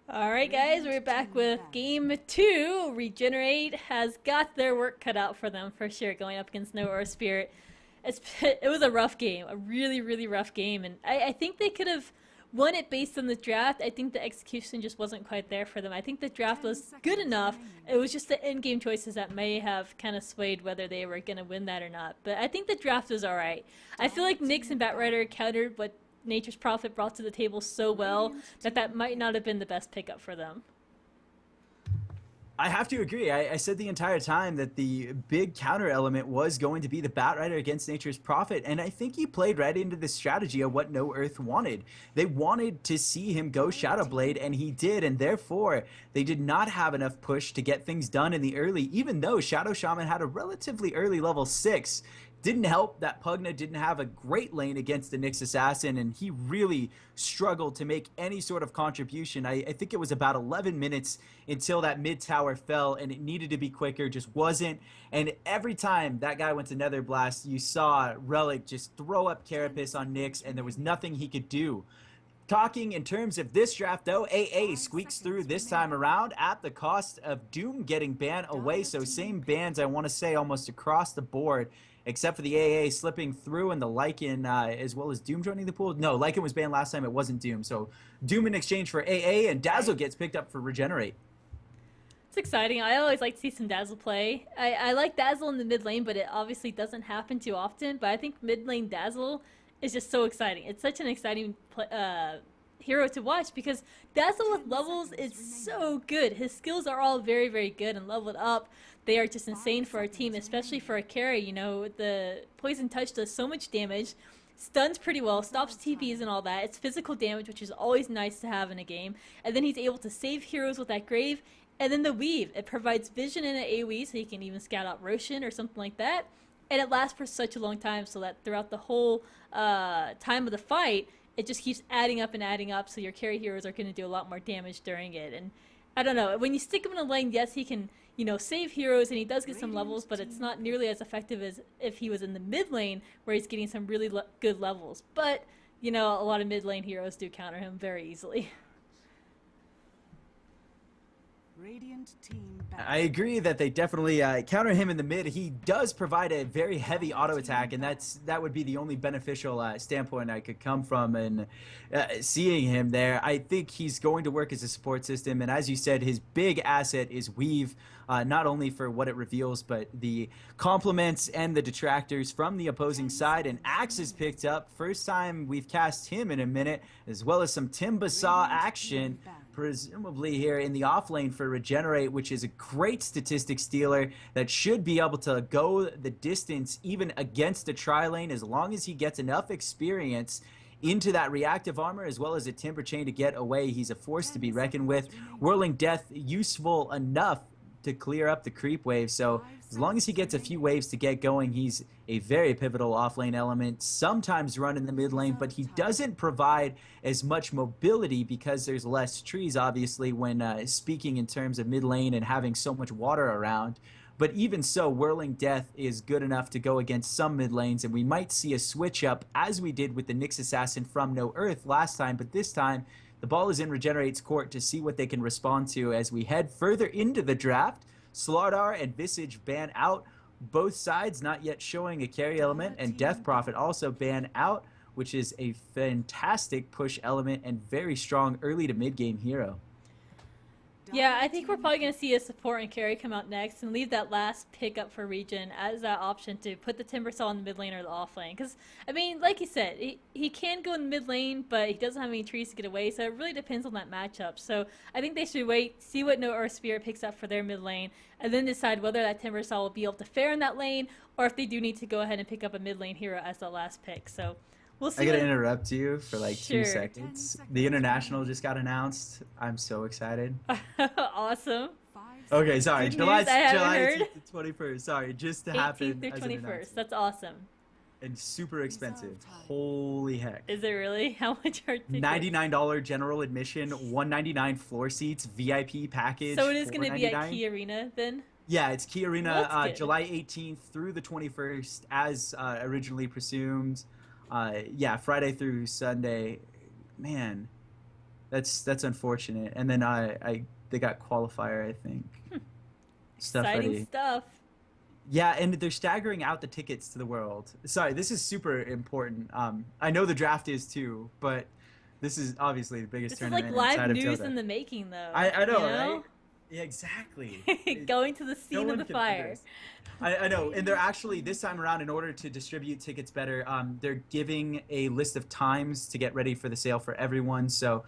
All right, guys, we're back with game two. Regenerate has got their work cut out for them for sure, going up against No Earthspirit. It was a rough game, a really, really rough game, and I think they could have won it based on the draft. I think the execution just wasn't quite there for them. I think the draft was good enough. It was just the in-game choices that may have kind of swayed whether they were going to win that or not. But I think the draft was all right. I feel like Nyx and Batrider countered what Nature's Prophet brought to the table so well that might not have been the best pickup for them. I have to agree. I said the entire time that the big counter element was going to be the Batrider against Nature's Prophet, and I think he played right into the strategy of what No Earth wanted. They wanted to see him go Shadow Blade, and he did, and therefore they did not have enough push to get things done in the early, even though Shadow Shaman had a relatively early level 6. Didn't help that Pugna didn't have a great lane against the Nyx Assassin, and he really struggled to make any sort of contribution. I think it was about 11 minutes until that mid tower fell, and it needed to be quicker, just wasn't. And every time that guy went to Nether Blast, you saw Relic just throw up Carapace on Nyx, and there was nothing he could do. Talking in terms of this draft, though, AA squeaks through this time around at the cost of Doom getting banned away. So same bans, I want to say, almost across the board, except for the AA slipping through and the Lycan, as well as Doom joining the pool. No, Lycan was banned last time. It wasn't Doom. So Doom in exchange for AA, and Dazzle gets picked up for Regenerate. It's exciting. I always like to see some Dazzle play. I like Dazzle in the mid lane, but it obviously doesn't happen too often. But I think mid lane Dazzle is just so exciting. It's such an exciting hero to watch because Dazzle with levels is so good. His skills are all very, very good and leveled up. They are just insane for our team, especially for a carry. You know, the Poison Touch does so much damage, stuns pretty well, stops TPs and all that. It's physical damage, which is always nice to have in a game. And then he's able to save heroes with that Grave. And then the Weave, it provides vision in an AoE, so he can even scout out Roshan or something like that. And it lasts for such a long time, so that throughout the whole time of the fight, it just keeps adding up and adding up, so your carry heroes are going to do a lot more damage during it. And I don't know, when you stick him in a lane, yes, he can, you know, save heroes, and he does get some levels, but it's not nearly as effective as if he was in the mid lane, where he's getting some really good levels. But, you know, a lot of mid lane heroes do counter him very easily. I agree that they definitely counter him in the mid. He does provide a very heavy auto attack, and that would be the only beneficial standpoint I could come from and seeing him there. I think he's going to work as a support system, and as you said, his big asset is Weave, not only for what it reveals, but the compliments and the detractors from the opposing side. And Axe is picked up. First time we've cast him in a minute, as well as some Timbasa action, presumably here in the off lane for Regenerate, which is a great statistic stealer that should be able to go the distance even against a tri-lane as long as he gets enough experience into that reactive armor as well as a Timber Chain to get away. He's a force to be reckoned with. Whirling Death useful enough to clear up the creep wave, so as long as he gets a few waves to get going, he's a very pivotal offlane element, sometimes run in the mid lane, but he doesn't provide as much mobility because there's less trees, obviously, when speaking in terms of mid lane and having so much water around. But even so, Whirling Death is good enough to go against some mid lanes, and we might see a switch up as we did with the Nyx Assassin from No Earth last time, but this time the ball is in Regenerate's court to see what they can respond to as we head further into the draft. Slardar and Visage ban out. Both sides not yet showing a carry element, and Death Prophet also ban out, which is a fantastic push element and very strong early to mid game hero. Yeah, I think we're probably going to see a support and carry come out next and leave that last pick up for Regen as that option to put the Timbersaw in the mid lane or the off lane. Because, I mean, like you said, he can go in the mid lane, but he doesn't have any trees to get away, so it really depends on that matchup. So I think they should wait, see what No Earthspirit picks up for their mid lane, and then decide whether that Timbersaw will be able to fare in that lane, or if they do need to go ahead and pick up a mid lane hero as the last pick. So we'll see. I gotta interrupt you for like Sure. 2 seconds. The international just got announced. I'm so excited. Awesome. Okay, sorry. Good July news, I haven't heard. 18th to 21st. Sorry, just to 18th happen through as an 21st. announcement. That's awesome. And super expensive. Holy heck. Is it really? How much are tickets? $99 general admission, $199 floor seats, VIP package. So it is going to be at $499. Key Arena then? Yeah, it's Key Arena, That's good. July 18th through the 21st, as originally presumed. Yeah, Friday through Sunday. Man, That's unfortunate. And then they got qualifier, I think. Stuff Exciting ready. stuff. Yeah, and they're staggering out the tickets to the world. Sorry, this is super important. I know the draft is too, but this is obviously the biggest This is like tournament live inside of news DOTA. in the making, though. I You know, right? know? Yeah, exactly. Going to the No scene of one the can predict fire. this. I know, and they're actually this time around, in order to distribute tickets better, they're giving a list of times to get ready for the sale for everyone. So,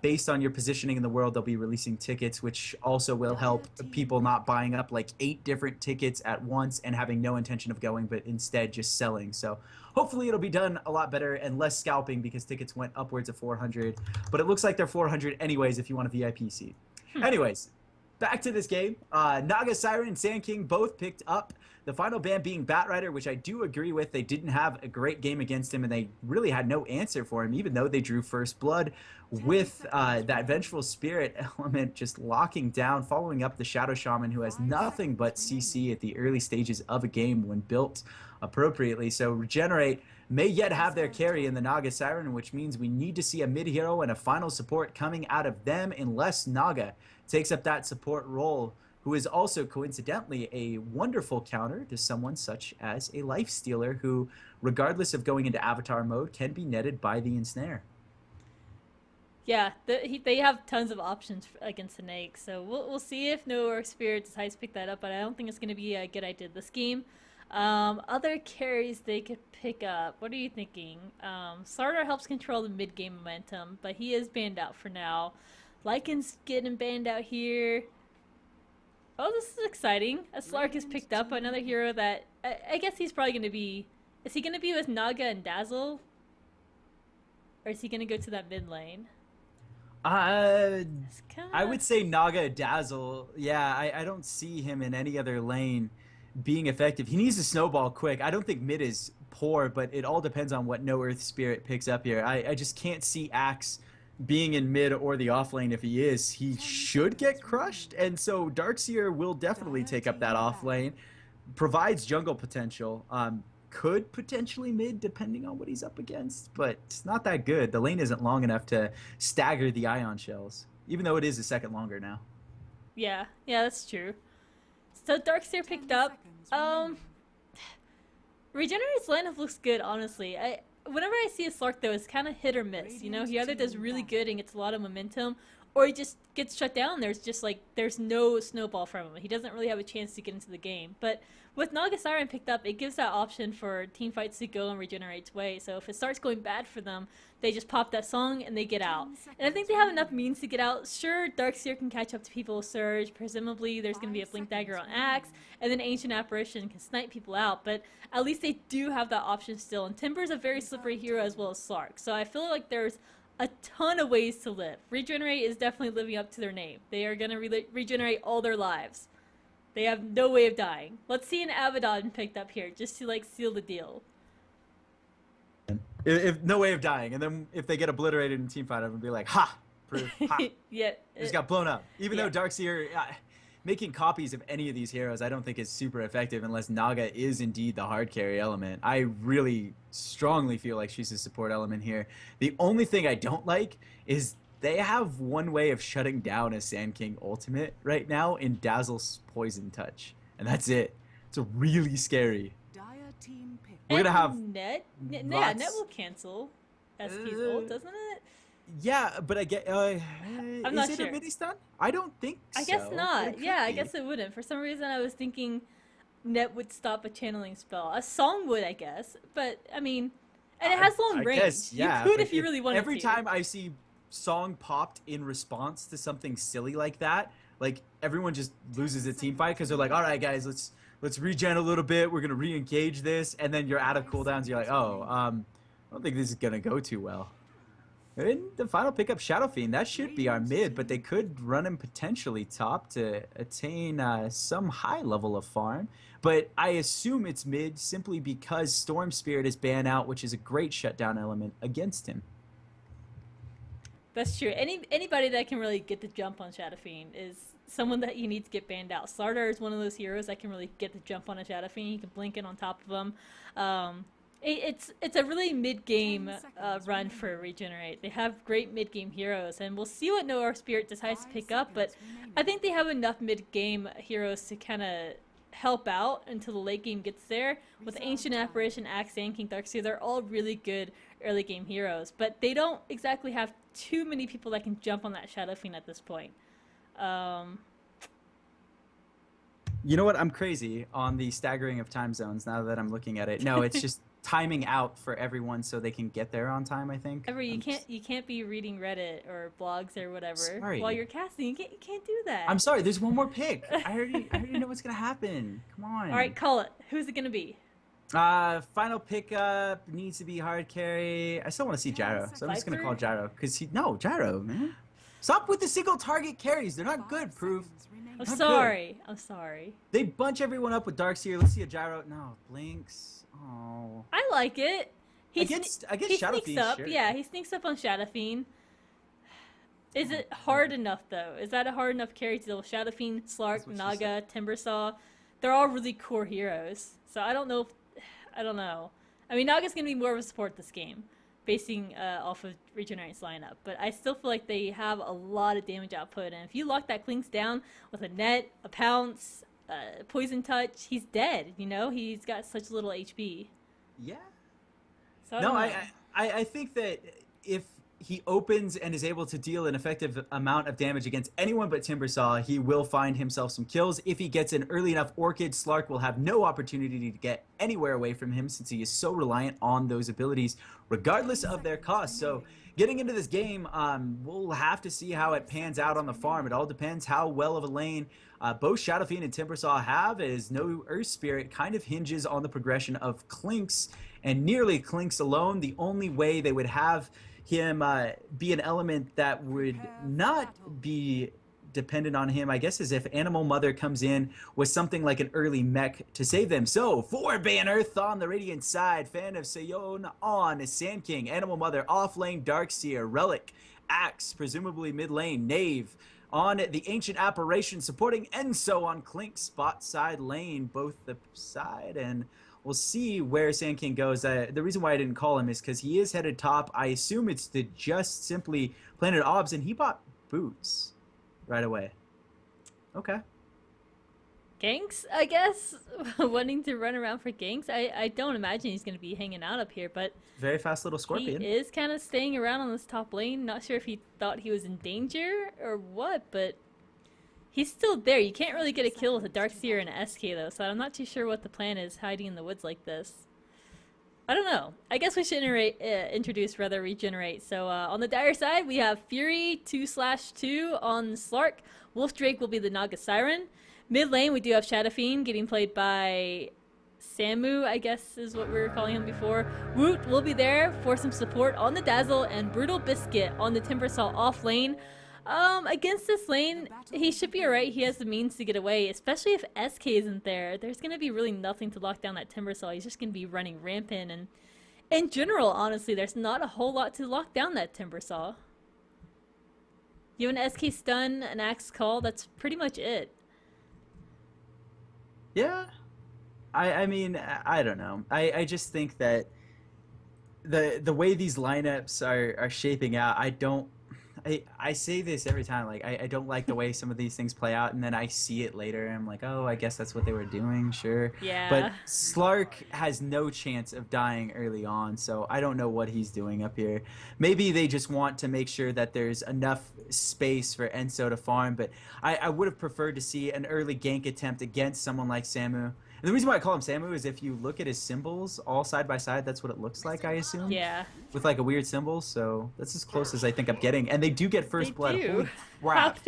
based on your positioning in the world, they'll be releasing tickets, which also will help people not buying up like 8 different tickets at once and having no intention of going, but instead just selling. So, hopefully, it'll be done a lot better and less scalping because tickets went upwards of 400. But it looks like they're 400 anyways if you want a VIP seat. Anyways, back to this game. Naga, Siren, and Sand King both picked up. The final ban being Batrider, which I do agree with. They didn't have a great game against him, and they really had no answer for him, even though they drew first blood with that Vengeful Spirit element just locking down, following up the Shadow Shaman, who has nothing but CC at the early stages of a game when built appropriately. So Regenerate may yet have their carry in the Naga Siren, which means we need to see a mid-hero and a final support coming out of them unless Naga takes up that support role, who is also coincidentally a wonderful counter to someone such as a Life Stealer who, regardless of going into Avatar mode, can be netted by the Ensnare. Yeah, they have tons of options against Snake, so we'll see if no Earthspirit decides to pick that up, but I don't think it's going to be a good idea this game. Other carries they could pick up. What are you thinking? Sartor helps control the mid-game momentum, but he is banned out for now. Lycan's getting banned out here. Oh, this is exciting. A Slark is picked up, another hero that I guess he's probably going to be... Is he going to be with Naga and Dazzle? Or is he going to go to that mid lane? I would say Naga Dazzle. Yeah, I don't see him in any other lane being effective. He needs to snowball quick. I don't think mid is poor, but it all depends on what No Earth Spirit picks up here. I just can't see Axe being in mid or the off lane. If he is, he should get crushed, and so Darkseer will definitely take up that off lane. Provides jungle potential. Could potentially mid depending on what he's up against, but it's not that good. The lane isn't long enough to stagger the Ion Shells, even though it is a second longer now. Yeah, that's true. So Darkseer picked up. Regenerate's lineup looks good, honestly. Whenever I see a Slark, though, it's kind of hit or miss. You know, he either does really good and gets a lot of momentum, or he just gets shut down. There's no snowball from him. He doesn't really have a chance to get into the game. But with Naga Siren picked up, it gives that option for teamfights to go in Regenerate's way. So if it starts going bad for them, they just pop that song and they get out. And I think they have enough means to get out. Sure, Darkseer can catch up to people with Surge. Presumably, there's going to be a Blink Dagger on Axe, and then Ancient Apparition can snipe people out. But at least they do have that option still. And Timber's a very slippery hero as well as Slark. So I feel like there's a ton of ways to live. Regenerate is definitely living up to their name. They are going to regenerate all their lives. They have no way of dying. Let's see an Abaddon picked up here, just to like seal the deal. If no way of dying, and then if they get obliterated in team fight, I'm gonna be like, ha, proof, ha. Yeah, Just got blown up. Even though Darkseer, making copies of any of these heroes, I don't think is super effective unless Naga is indeed the hard carry element. I really strongly feel like she's a support element here. The only thing I don't like is they have one way of shutting down a Sand King ultimate right now in Dazzle's Poison Touch, and that's it. It's really scary. We're gonna have Net. Yeah, Net will cancel SP's ult, doesn't it? Yeah, but I get. I'm not is it sure. a mini stun? I don't think so. I guess not. Yeah, I be. guess it wouldn't. For some reason, I was thinking Net would stop a channeling spell. A song would, I guess. But I mean, and it has long range. Guess, yeah, you could if you really wanted every to. time I see song popped in response to something silly like that, like everyone just loses a team fight because they're like, all right, guys, let's regen a little bit. We're gonna re-engage this, and then you're out of cooldowns. You're like, oh, I don't think this is gonna go too well. And the final pickup, Shadow Fiend, that should be our mid, but they could run him potentially top to attain some high level of farm. But I assume it's mid simply because Storm Spirit is banned out, which is a great shutdown element against him. That's true. Anybody that can really get the jump on Shadow Fiend is someone that you need to get banned out. Slardar is one of those heroes that can really get the jump on a Shadow Fiend. You can blink in on top of him. It's a really mid-game run for Regenerate. They have great mid-game heroes, and we'll see what No Earthspirit decides to pick up, but I think they have enough mid-game heroes to kind of help out until the late game gets there. With Ancient Apparition, Axe, and King Darkseer, they're all really good early game heroes, but they don't exactly have too many people that can jump on that Shadow Fiend at this point. You know what? I'm crazy on the staggering of time zones now that I'm looking at it. No, it's just timing out for everyone so they can get there on time, I think. Ever, you can't be reading Reddit or blogs or whatever Sorry. while you're casting. You can't do that. I'm sorry, there's one more pick. I already know what's gonna happen. Come on. All right, call it. Who's it gonna be? Final pickup needs to be hard carry. I still want to see Gyro, so I'm just gonna call Gyro because Gyro, man. Stop with the single target carries. They're not good, Proof. I'm sorry. I'm sorry. They bunch everyone up with Darkseer. Let's see a Gyro. No, Blinks. Oh. I like it. He against he Shadow sneaks Fiend, up. sure. Yeah, he sneaks up on Shadow Fiend. Is it hard enough though? Is that a hard enough carry to deal with Shadow Fiend, Slark, Naga, Timbersaw? They're all really core heroes. So I don't know. I don't know. I mean, Naga's gonna be more of a support this game, basing off of Regenerate's lineup. But I still feel like they have a lot of damage output, and if you lock that Clinks down with a net, a pounce, poison touch, he's dead. You know, he's got such little HP. Yeah. So No, I think that if he opens and is able to deal an effective amount of damage against anyone but Timbersaw, he will find himself some kills. If he gets an early enough Orchid, Slark will have no opportunity to get anywhere away from him since he is so reliant on those abilities, regardless of their cost. So getting into this game, we'll have to see how it pans out on the farm. It all depends how well of a lane both Shadow Fiend and Timbersaw have, as No Earthspirit kind of hinges on the progression of Clinks, and nearly Clinks alone. The only way they would have him be an element that would not be dependent on him, I guess, is if Animal Mother comes in with something like an early mech to save them. So for Banearth on the Radiant side, Fan of Sayon on Sand King, Animal Mother off lane, Darkseer, Relic, Axe, presumably mid lane, Knave on the Ancient Apparition, supporting Enso on Clink, spot side lane, both the side, and we'll see where Sand King goes. The reason why I didn't call him is because he is headed top. I assume it's to just simply Planet Obs, and he bought boots right away. Okay. Ganks, I guess, wanting to run around for ganks. I don't imagine he's going to be hanging out up here, but Very fast little Scorpion. he is kind of staying around on this top lane. Not sure if he thought he was in danger or what, but he's still there. You can't really get a kill with a Darkseer and an SK though, so I'm not too sure what the plan is hiding in the woods like this. I don't know. I guess we should introduce rather Regenerate. So on the Dire side, we have Fury 2/2 on Slark. Wolf Drake will be the Naga Siren. Mid lane, we do have Shadow Fiend getting played by Samu, I guess is what we were calling him before. Woot will be there for some support on the Dazzle, and Brutal Biscuit on the Timbersaw off lane. Against this lane, he should be alright. He has the means to get away, especially if SK isn't there. There's going to be really nothing to lock down that Timbersaw. He's just going to be running rampant, and in general, honestly, there's not a whole lot to lock down that Timbersaw. You have an SK stun, an Axe call, that's pretty much it. Yeah. I mean, I don't know. I just think that the way these lineups are shaping out, I say this every time, like I don't like the way some of these things play out, and then I see it later and I'm like, oh, I guess that's what they were doing, sure. Yeah. But Slark has no chance of dying early on, so I don't know what he's doing up here. Maybe they just want to make sure that there's enough space for Enso to farm, but I would have preferred to see an early gank attempt against someone like Samu. And the reason why I call him Samu is if you look at his symbols all side by side, that's what it looks like, I assume. Yeah. With like a weird symbol, so that's as close as I think I'm getting. And they do get first blood. Do. Holy crap.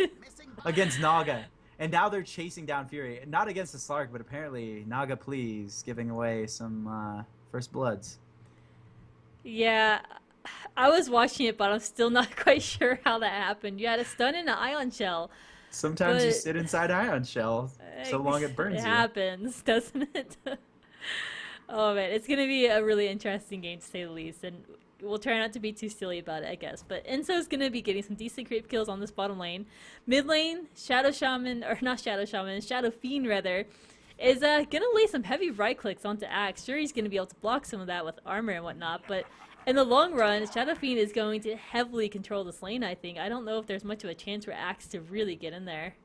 Against Naga. And now they're chasing down Fury. Not against the Slark, but apparently Naga please giving away some first bloods. Yeah, I was watching it, but I'm still not quite sure how that happened. You had a stun and an ion shell. Sometimes you But- sit inside Ion Shell, so long it burns It you. happens, doesn't it? Oh man, it's gonna be a really interesting game to say the least, and we'll try not to be too silly about it, I guess. But Enso's gonna be getting some decent creep kills on this bottom lane. Mid lane, Shadow Shaman, or not Shadow Shaman, Shadow Fiend rather, is gonna lay some heavy right clicks onto Axe. Sure, he's gonna be able to block some of that with armor and whatnot, but in the long run, Shadow Fiend is going to heavily control this lane, I think. I don't know if there's much of a chance for Axe to really get in there.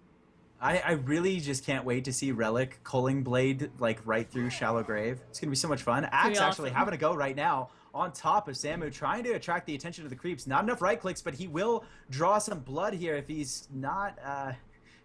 I really just can't wait to see Relic Culling Blade like right through Shallow Grave. It's gonna be so much fun. Axe actually awesome. having a go right now on top of Samu, trying to attract the attention of the creeps. Not enough right clicks, but he will draw some blood here if he's not.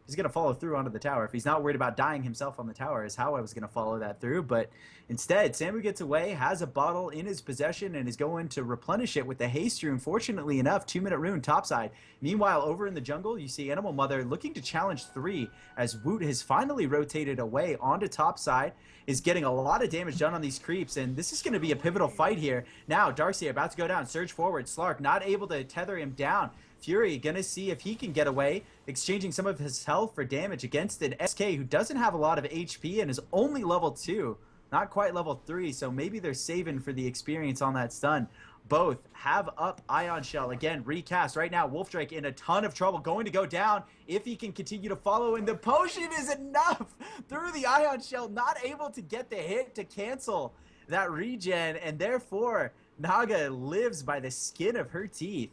He's going to follow through onto the tower. If he's not worried about dying himself on the tower is how I was going to follow that through. But instead, Samu gets away, has a bottle in his possession, and is going to replenish it with the haste rune. Fortunately enough, 2-minute rune topside. Meanwhile, over in the jungle, you see Animal Mother looking to challenge 3 as Woot has finally rotated away onto topside, is getting a lot of damage done on these creeps, and this is going to be a pivotal fight here. Now, Darkseer about to go down, surge forward, Slark not able to tether him down. Fury gonna see if he can get away, exchanging some of his health for damage against an SK who doesn't have a lot of HP and is only level 2, not quite level 3, so maybe they're saving for the experience on that stun. Both have up Ion Shell. Again, recast right now. Wolfdrake in a ton of trouble, going to go down if he can continue to follow, and the potion is enough through the Ion Shell, not able to get the hit to cancel that regen, and therefore Naga lives by the skin of her teeth.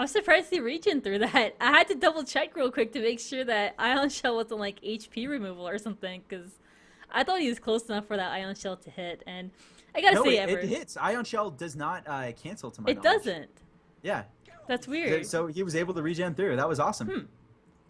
I'm surprised he regen through that. I had to double check real quick to make sure that Ion Shell wasn't like HP removal or something, because I thought he was close enough for that Ion Shell to hit. And I gotta say, it hits. Ion Shell does not cancel to my knowledge. It doesn't. Yeah. That's weird. So he was able to regen through. That was awesome.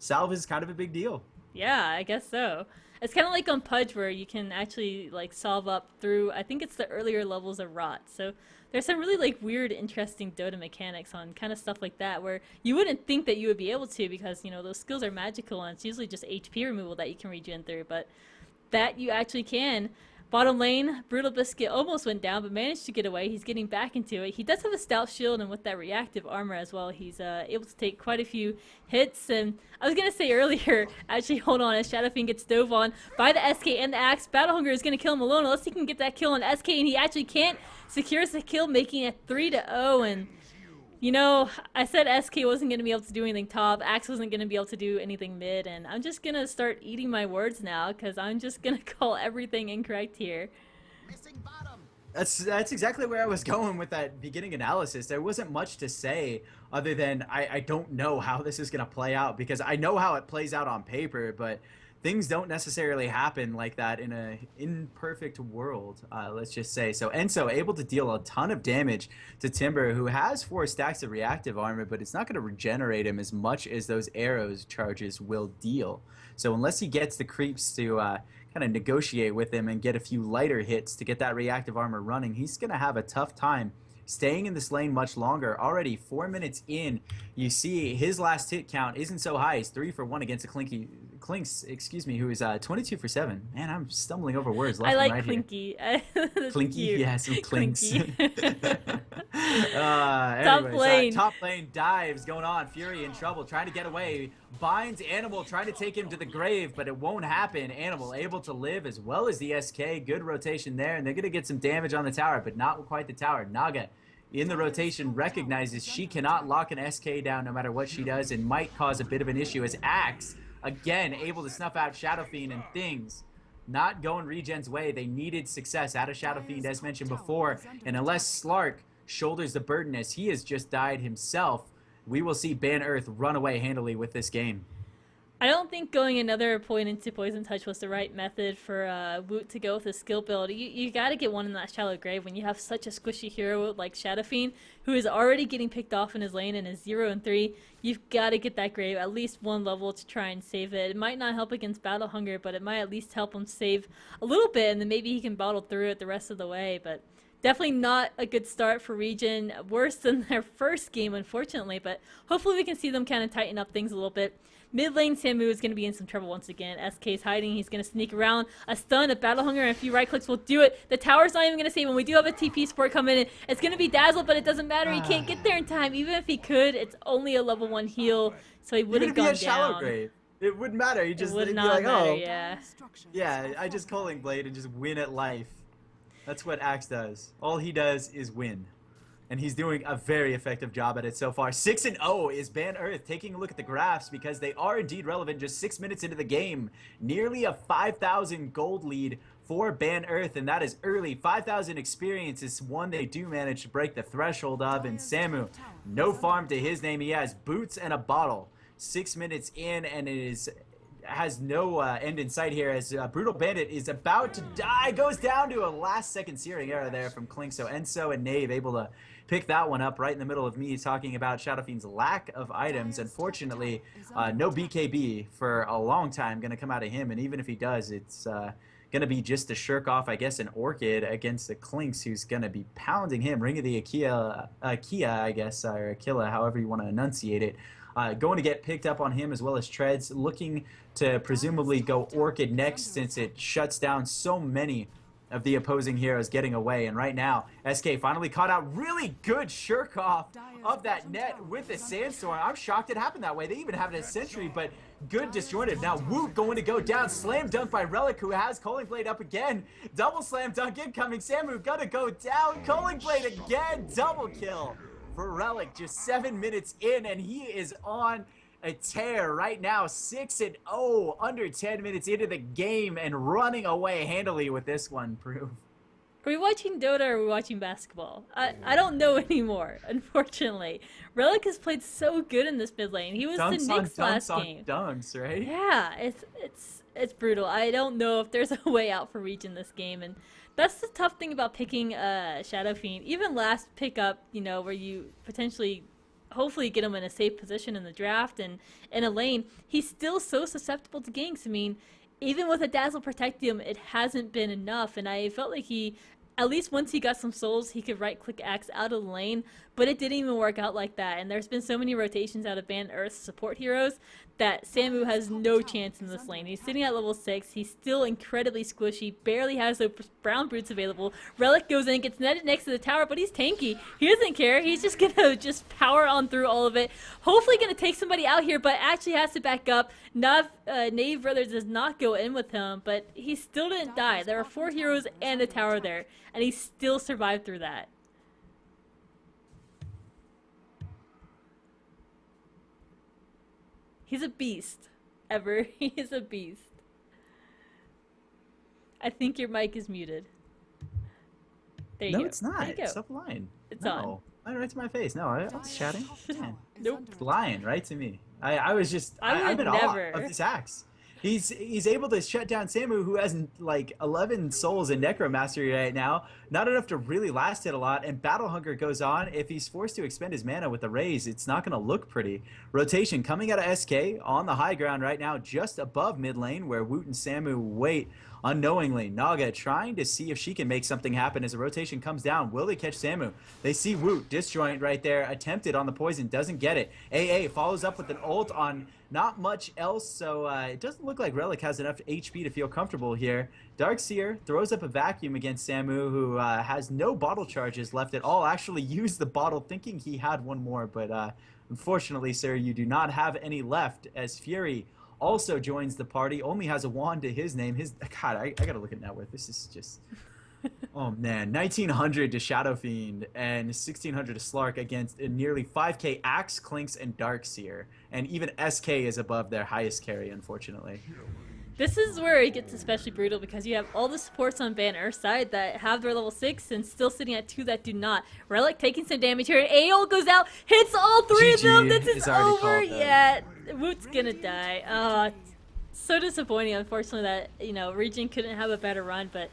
Salve is kind of a big deal. Yeah, I guess so. It's kind of like on Pudge where you can actually like solve up through, I think it's the earlier levels of Rot. So there's some really like weird, interesting Dota mechanics on kind of stuff like that where you wouldn't think that you would be able to because, you know, those skills are magical and it's usually just HP removal that you can regen through, but that you actually can. Bottom lane, Brutal Biscuit almost went down, but managed to get away. He's getting back into it. He does have a stout shield, and with that reactive armor as well, he's able to take quite a few hits. And I was going to say earlier, actually, hold on, as Shadow Fiend gets dove on by the SK and the Axe, Battle Hunger is going to kill him alone, unless he can get that kill on SK, and he actually can't. Secures the kill, making it 3-0, and you know, I said SK wasn't going to be able to do anything top, Axe wasn't going to be able to do anything mid, and I'm just going to start eating my words now, because I'm just going to call everything incorrect here. That's exactly where I was going with that beginning analysis. There wasn't much to say other than I don't know how this is going to play out, because I know how it plays out on paper, but things don't necessarily happen like that in a imperfect world, let's just say. So Enso able to deal a ton of damage to Timber, who has 4 stacks of reactive armor, but it's not going to regenerate him as much as those arrows charges will deal. So unless he gets the creeps to kind of negotiate with him and get a few lighter hits to get that reactive armor running, he's going to have a tough time staying in this lane much longer. Already 4 minutes in, you see his last hit count isn't so high. He's 3 for 1 against a Clinks, excuse me, who is 22 for 7. Man, I'm stumbling over words left I like and right Clinky. Clinky, yeah, some Clinks. Top lane. Top lane dives going on. Fury in trouble, trying to get away. Binds Animal, trying to take him to the grave, but it won't happen. Animal able to live as well as the SK. Good rotation there, and they're going to get some damage on the tower, but not quite the tower. Naga in the rotation recognizes she cannot lock an SK down no matter what she does, and might cause a bit of an issue as Axe, again, able to snuff out Shadow Fiend, and things not going Regen's way. They needed success out of Shadow Fiend, as mentioned before, and unless Slark shoulders the burden as he has just died himself, we will see Ban Earth run away handily with this game. I don't think going another point into Poison Touch was the right method for Woot to go with his skill build. You got to get one in that Shallow Grave when you have such a squishy hero like Shadow Fiend, who is already getting picked off in his lane and is 0 and 3. You've got to get that grave at least 1 level to try and save it. It might not help against Battle Hunger, but it might at least help him save a little bit, and then maybe he can battle through it the rest of the way. But definitely not a good start for Regen. Worse than their first game, unfortunately, but hopefully we can see them kind of tighten up things a little bit. Mid lane, Samu is going to be in some trouble once again. SK's hiding. He's going to sneak around. A stun, a Battle Hunger, and a few right clicks will do it. The tower's not even going to save him. We do have a TP support coming in. It's going to be Dazzle, but it doesn't matter. He can't get there in time. Even if he could, it's only a level 1 heal, so he would have gone down. Shallow Grave, it wouldn't matter. He just would be not like, matter, oh, yeah, I just Culling Blade and just win at life. That's what Axe does. All he does is win. and he's doing a very effective job at it so far. 6-0 is Ban Earth. Taking a look at the graphs, because they are indeed relevant just 6 minutes into the game. Nearly a 5,000 gold lead for Ban Earth, and that is early. 5,000 experience is one they do manage to break the threshold of, and Samu, no farm to his name. He has boots and a bottle. 6 minutes in, and it has no end in sight here, as Brutal Bandit is about to die. Goes down to a last-second searing error there from Klink. So Enso and Nave able to pick that one up right in the middle of me talking about Shadow Fiend's lack of items. Unfortunately, no BKB for a long time going to come out of him, and even if he does, it's going to be just a shirk off, I guess, an Orchid against the Klinks, who's going to be pounding him. Ring of the Akia, I guess, or Aquila, however you want to enunciate it. Going to get picked up on him, as well as Treads, looking to presumably go Orchid next, since it shuts down so many of the opposing heroes getting away. And right now, SK finally caught out. Really good shirk off of that net with the Sandstorm. I'm shocked it happened that way. They even have it as Sentry, but good disjointed. Now Woot going to go down. Slam dunk by Relic, who has Calling Blade up again. Double slam dunk incoming. Samu gonna go down. Calling Blade again. Double kill for Relic, just 7 minutes in, and he is on a tear right now. 6-0, under 10 minutes into the game, and running away handily with this one. Prove. Are we watching Dota or are we watching basketball? I don't know anymore, unfortunately. Relic has played so good in this mid lane. He was Dunks the Knicks last on game. Dunks, right? Yeah, it's brutal. I don't know if there's a way out for Reach in this game, and that's the tough thing about picking Shadow Fiend. Even last pickup, you know, where you potentially, hopefully get him in a safe position in the draft and in a lane, he's still so susceptible to ganks. I mean, even with a Dazzle protecting him, it hasn't been enough, and I felt like he, at least once he got some souls, he could right-click Axe out of the lane, but it didn't even work out like that, and there's been so many rotations out of Ban Earth's support heroes that Samu has no chance in this lane. He's sitting at level 6, he's still incredibly squishy, barely has those brown boots available. Relic goes in, gets netted next to the tower, but he's tanky. He doesn't care, he's just gonna just power on through all of it. Hopefully gonna take somebody out here, but actually has to back up. Knave Brothers does not go in with him, but he still didn't die. There are 4 heroes and a tower there, and he still survived through that. He's a beast, Ever. He is a beast. I think your mic is muted. There you go. No, it's not. There you go. Stop lying. It's no. on. Right to my face. No, I was chatting. Man. Nope. Lying right to me. I'm in never. awe of this axe. He's able to shut down Samu, who has like 11 souls in Necromastery right now. Not enough to really last it a lot, and Battle Hunger goes on. If he's forced to expend his mana with the raise, it's not going to look pretty. Rotation coming out of SK on the high ground right now, just above mid lane, where Woot and Samu wait unknowingly. Naga trying to see if she can make something happen as a rotation comes down. Will they catch Samu? They see Woot, disjoint right there, attempted on the poison, doesn't get it. AA follows up with an ult on not much else, so it doesn't look like Relic has enough HP to feel comfortable here. Darkseer throws up a vacuum against Samu, who has no bottle charges left at all. Actually used the bottle thinking he had one more, but unfortunately, sir, you do not have any left, as Fury also joins the party, only has a wand to his name. God, I gotta look at net worth. This is just... Oh man, 1900 to Shadow Fiend and 1600 to Slark against nearly 5k Axe, Klinks, and Darkseer. And even SK is above their highest carry, unfortunately. This is where it gets especially brutal, because you have all the supports on Ban Earth's side that have their level 6 and still sitting at 2 that do not. Relic taking some damage here. AO goes out, hits all 3 of them. This is over. Yeah, Woot's gonna die. So disappointing, unfortunately, that, you know, Region couldn't have a better run, but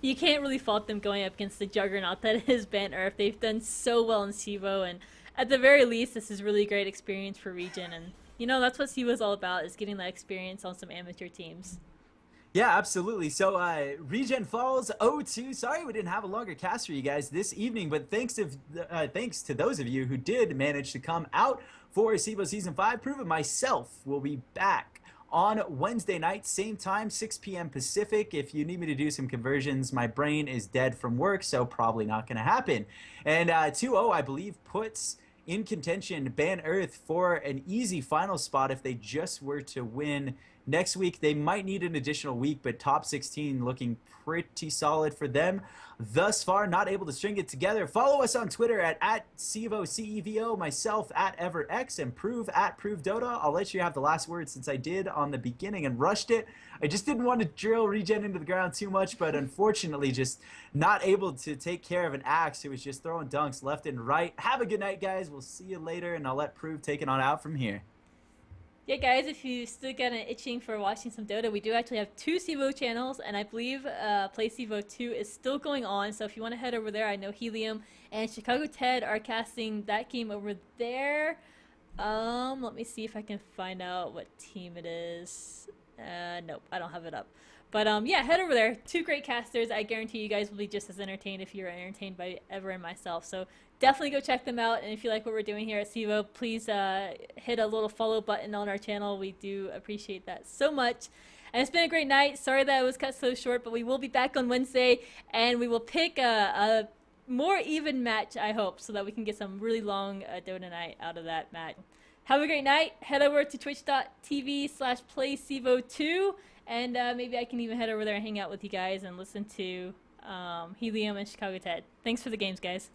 you can't really fault them going up against the juggernaut that is Ban Earth. They've done so well in CEVO, and at the very least, this is really great experience for Region. And you know, that's what CEVO is all about, is getting that experience on some amateur teams. Yeah, absolutely. So Regen falls 0-2. Sorry we didn't have a longer cast for you guys this evening, but thanks to those of you who did manage to come out for CEVO Season 5. Prove It myself will be back on Wednesday night, same time, 6 p.m. Pacific. If you need me to do some conversions, my brain is dead from work, so probably not going to happen. And 2-0, I believe, puts in contention Ban Earth for an easy final spot if they just were to win Next week, they might need an additional week, but top 16 looking pretty solid for them. Thus far, not able to string it together. Follow us on Twitter at CEVO, CEVO, myself at EverX, and Prove at Prove DOTA. I'll let you have the last word since I did on the beginning and rushed it. I just didn't want to drill regen into the ground too much, but unfortunately just not able to take care of an Axe who was just throwing dunks left and right. Have a good night, guys. We'll see you later, and I'll let Prove take it on out from here. Yeah, guys, if you still get an itching for watching some Dota, we do actually have 2 CEVO channels, and I believe Play CEVO 2 is still going on. So if you want to head over there, I know Helium and Chicago Ted are casting that game over there. Let me see if I can find out what team it is. Nope, I don't have it up. But yeah, head over there. 2 great casters. I guarantee you guys will be just as entertained if you're entertained by Ever and myself. So definitely go check them out. And if you like what we're doing here at CEVO, please hit a little follow button on our channel. We do appreciate that so much. And it's been a great night. Sorry that it was cut so short, but we will be back on Wednesday, and we will pick a more even match, I hope, so that we can get some really long Dota night out of that match. Have a great night. Head over to twitch.tv/playcevo2, and maybe I can even head over there and hang out with you guys and listen to Helium and Chicago Ted. Thanks for the games, guys.